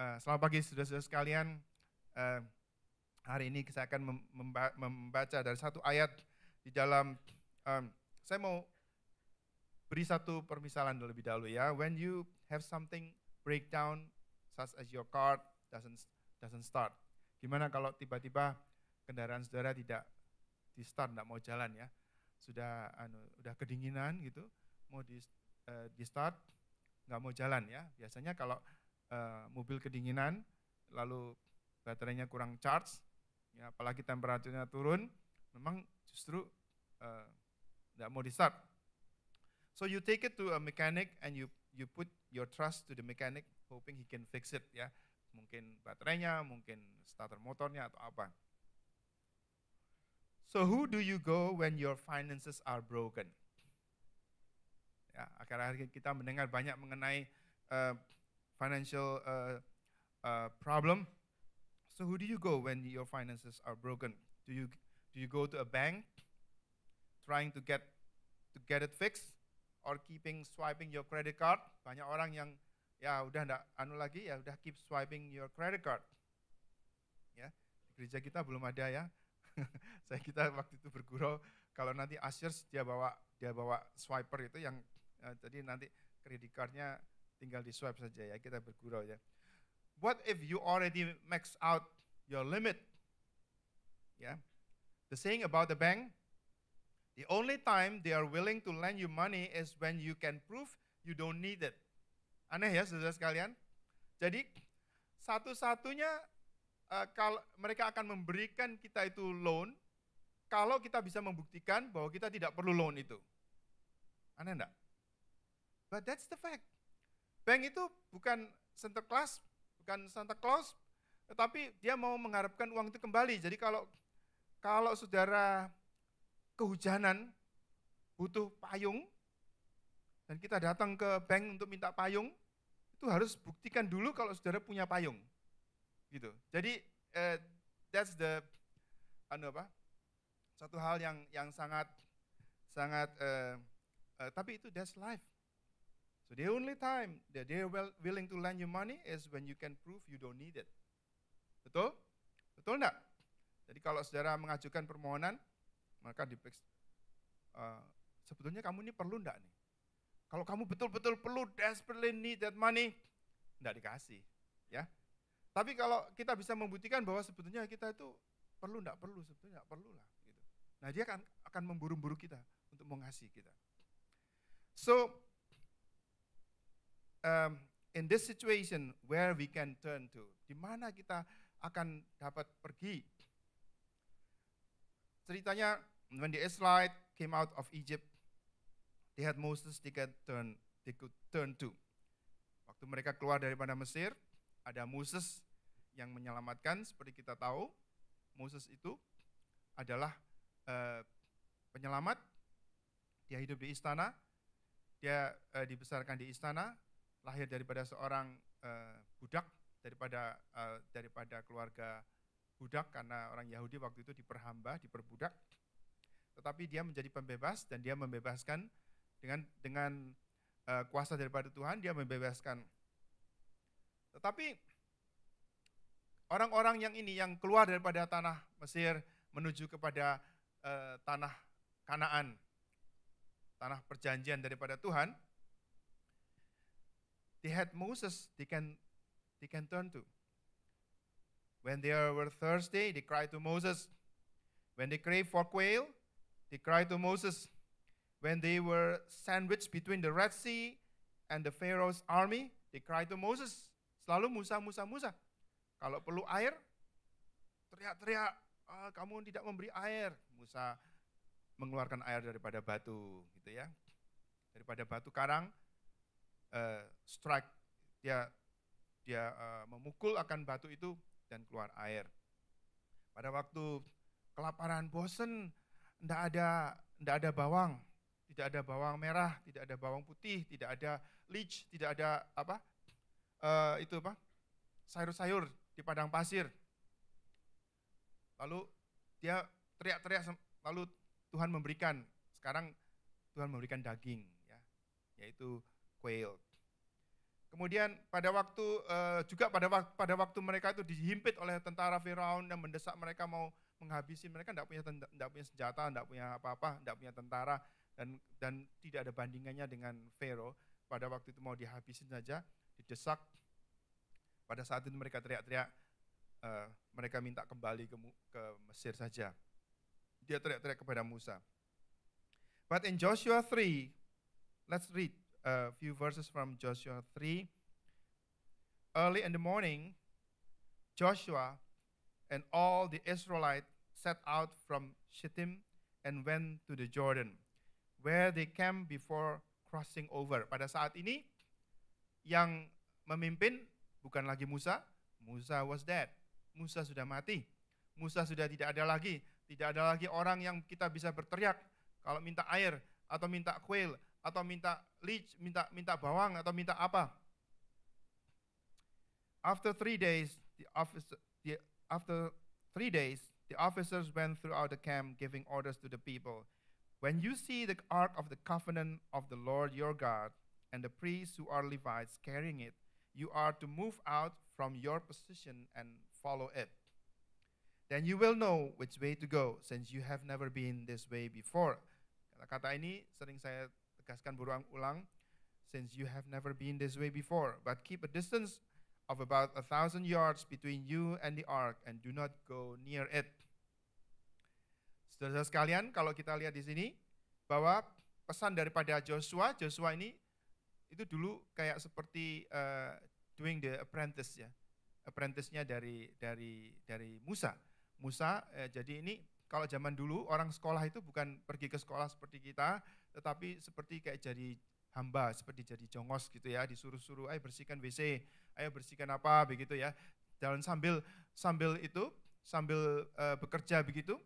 Selamat pagi saudara-saudara sekalian. Eh, Hari ini saya akan membaca dari satu ayat di dalam, saya mau beri satu permisalan terlebih dahulu ya. When you have something breakdown, such as your car doesn't start. Gimana kalau tiba-tiba kendaraan saudara tidak di start, tidak mau jalan ya. Udah kedinginan gitu, mau di start, nggak mau jalan ya. Biasanya kalau mobil kedinginan, lalu baterainya kurang charge, ya, apalagi temperaturnya turun, memang justru nggak mau di start. So you take it to a mechanic and you put your trust to the mechanic, hoping he can fix it ya. Mungkin baterainya, mungkin starter motornya atau apa. So who do you go when your finances are broken? Ya, akhir-akhir kita mendengar banyak mengenai financial problem. So who do you go when your finances are broken? Do you go to a bank trying to get it fixed, or keeping swiping your credit card? Banyak orang yang ya udah enggak lagi, ya udah keep swiping your credit card. Ya, di gereja kita belum ada ya. Kita waktu itu bergurau kalau nanti ushers dia bawa swiper itu yang jadi nanti credit cardnya tinggal di swipe saja ya, kita bergurau ya. What if you already max out your limit? Yeah. The saying about the bank, the only time they are willing to lend you money is when you can prove you don't need it. Aneh ya saudara sekalian. Jadi satu-satunya kalau mereka akan memberikan kita itu loan kalau kita bisa membuktikan bahwa kita tidak perlu loan itu. Aneh enggak? But that's the fact. Bank itu bukan Santa Claus, tetapi dia mau mengharapkan uang itu kembali. Jadi kalau saudara kehujanan, butuh payung, dan kita datang ke bank untuk minta payung, itu harus buktikan dulu kalau saudara punya payung. Gitu. Jadi that's the satu hal yang sangat tapi itu that's life. So the only time that they are willing to lend you money is when you can prove you don't need it. Betul? Betul enggak? Jadi kalau saudara mengajukan permohonan, maka sebetulnya kamu ini perlu enggak nih? Kalau kamu betul-betul perlu, desperately need that money, enggak dikasih. Ya. Tapi kalau kita bisa membuktikan bahwa sebetulnya kita itu perlu enggak perlu, sebetulnya enggak perlu lah. Gitu. Nah dia akan memburu-buru kita untuk mengasihi kita. So, in this situation, where we can turn to, di mana kita akan dapat pergi? Ceritanya, when the Israelites came out of Egypt, they had Moses they could turn to. Waktu mereka keluar daripada Mesir, ada Moses yang menyelamatkan. Seperti kita tahu, Moses itu adalah penyelamat. Dia hidup di istana, dia dibesarkan di istana, lahir daripada seorang budak, daripada keluarga budak, karena orang Yahudi waktu itu diperbudak. Tetapi dia menjadi pembebas, dan dia membebaskan dengan kuasa daripada Tuhan, dia membebaskan. Tetapi orang-orang yang keluar daripada tanah Mesir menuju kepada tanah Kanaan, tanah perjanjian daripada Tuhan, they had Moses they can turn to. When they were thirsty, they cried to Moses. When they crave for quail, they cried to Moses. When they were sandwiched between the Red Sea and the Pharaoh's army, they cried to Moses. Selalu Musa. Kalau perlu air, teriak-teriak, kamu tidak memberi air. Musa mengeluarkan air daripada batu, gitu ya. Daripada batu karang, strike, dia memukul akan batu itu dan keluar air. Pada waktu kelaparan, bosen, enggak ada bawang, tidak ada bawang merah, tidak ada bawang putih, tidak ada leech, tidak ada sayur-sayur di padang pasir. Lalu dia teriak-teriak, lalu Tuhan memberikan, sekarang Tuhan memberikan daging, ya, yaitu quail. Kemudian pada waktu mereka itu dihimpit oleh tentara Firaun yang mendesak mereka mau menghabisi mereka, tidak punya senjata, tidak punya apa-apa, tidak punya tentara, dan tidak ada bandingannya dengan Fero. Pada waktu itu mau dihabisin saja, didesak. Pada saat itu mereka teriak-teriak, mereka minta kembali ke Mesir saja. Dia teriak-teriak kepada Musa. But in Joshua 3, let's read a few verses from Joshua 3. Early in the morning, Joshua and all the Israelites set out from Shittim and went to the Jordan, where they camped before crossing over. Pada saat ini, yang memimpin bukan lagi Musa. Musa was dead. Musa sudah mati. Musa sudah tidak ada lagi. Tidak ada lagi orang yang kita bisa berteriak kalau minta air, atau minta quail, atau minta leech, minta bawang, atau minta apa. After 3 days, the officers went throughout the camp, giving orders to the people. When you see the ark of the covenant of the Lord your God, and the priests who are Levites carrying it, you are to move out from your position and follow it. Then you will know which way to go, since you have never been this way before. Kata-kata ini sering saya tegaskan berulang-ulang, since you have never been this way before, but keep a distance of about 1,000 yards between you and the ark, and do not go near it. Saudara sekalian, kalau kita lihat di sini, bahwa pesan daripada Joshua ini itu dulu kayak seperti doing the apprentice ya, apprentice-nya dari Musa. Jadi ini kalau zaman dulu orang sekolah itu bukan pergi ke sekolah seperti kita, tetapi seperti kayak jadi hamba, seperti jadi jongos gitu ya, disuruh-suruh, ayo bersihkan WC, ayo bersihkan apa begitu ya. Jalan sambil bekerja begitu,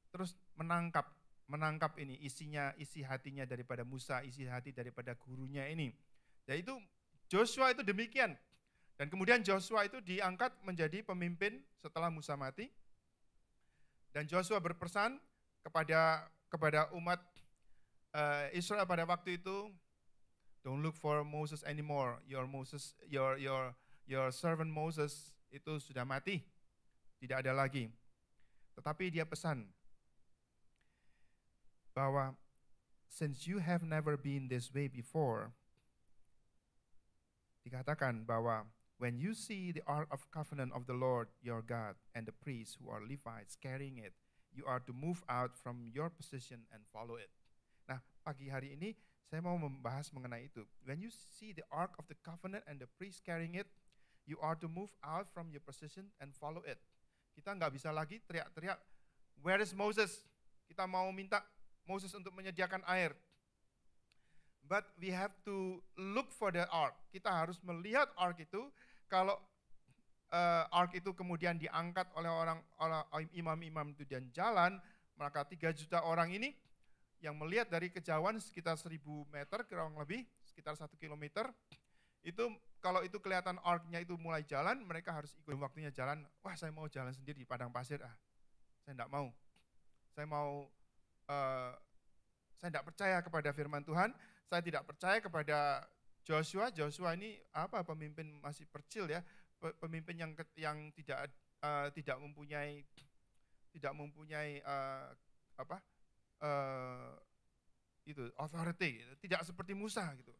terus menangkap ini isi hatinya daripada Musa, isi hati daripada gurunya ini. Yaitu Joshua itu demikian. Dan kemudian Joshua itu diangkat menjadi pemimpin setelah Musa mati. Dan Joshua berpesan kepada umat Israel pada waktu itu, don't look for Moses anymore. Your servant Moses itu sudah mati, tidak ada lagi. Tetapi dia pesan bahwa since you have never been this way before, dikatakan bahwa when you see the ark of covenant of the Lord your God and the priests who are Levites carrying it, you are to move out from your position and follow it. Nah, pagi hari ini saya mau membahas mengenai itu. When you see the ark of the covenant and the priests carrying it, you are to move out from your position and follow it. Kita nggak bisa lagi teriak-teriak, where is Moses? Kita mau minta Moses untuk menyediakan air. But we have to look for the ark. Kita harus melihat ark itu. Kalau ark itu kemudian diangkat oleh orang imam-imam itu dan jalan, maka 3 juta orang ini yang melihat dari kejauhan sekitar 1.000 meter kurang lebih, sekitar 1 kilometer, itu kalau itu kelihatan arknya itu mulai jalan, mereka harus ikut waktunya jalan. Wah, saya mau jalan sendiri di padang pasir. Saya enggak mau. Saya tidak percaya kepada firman Tuhan, saya tidak percaya kepada Joshua. Joshua ini pemimpin masih percil ya, pemimpin yang tidak mempunyai authority, tidak seperti Musa gitu.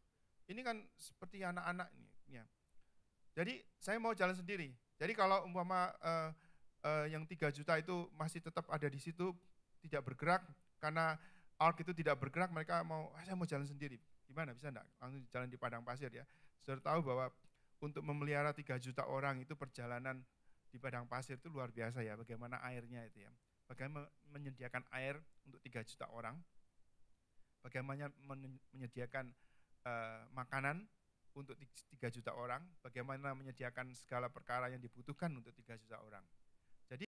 Ini kan seperti anak-anak ini. Ya. Jadi saya mau jalan sendiri. Jadi kalau umpama yang 3 juta itu masih tetap ada di situ, tidak bergerak karena ark itu tidak bergerak, mereka saya mau jalan sendiri. Gimana, bisa enggak? Langsung jalan di padang pasir ya. Saudara tahu bahwa untuk memelihara 3 juta orang itu perjalanan di padang pasir itu luar biasa ya, bagaimana airnya itu ya. Bagaimana menyediakan air untuk 3 juta orang, bagaimana menyediakan makanan untuk 3 juta orang, bagaimana menyediakan segala perkara yang dibutuhkan untuk 3 juta orang.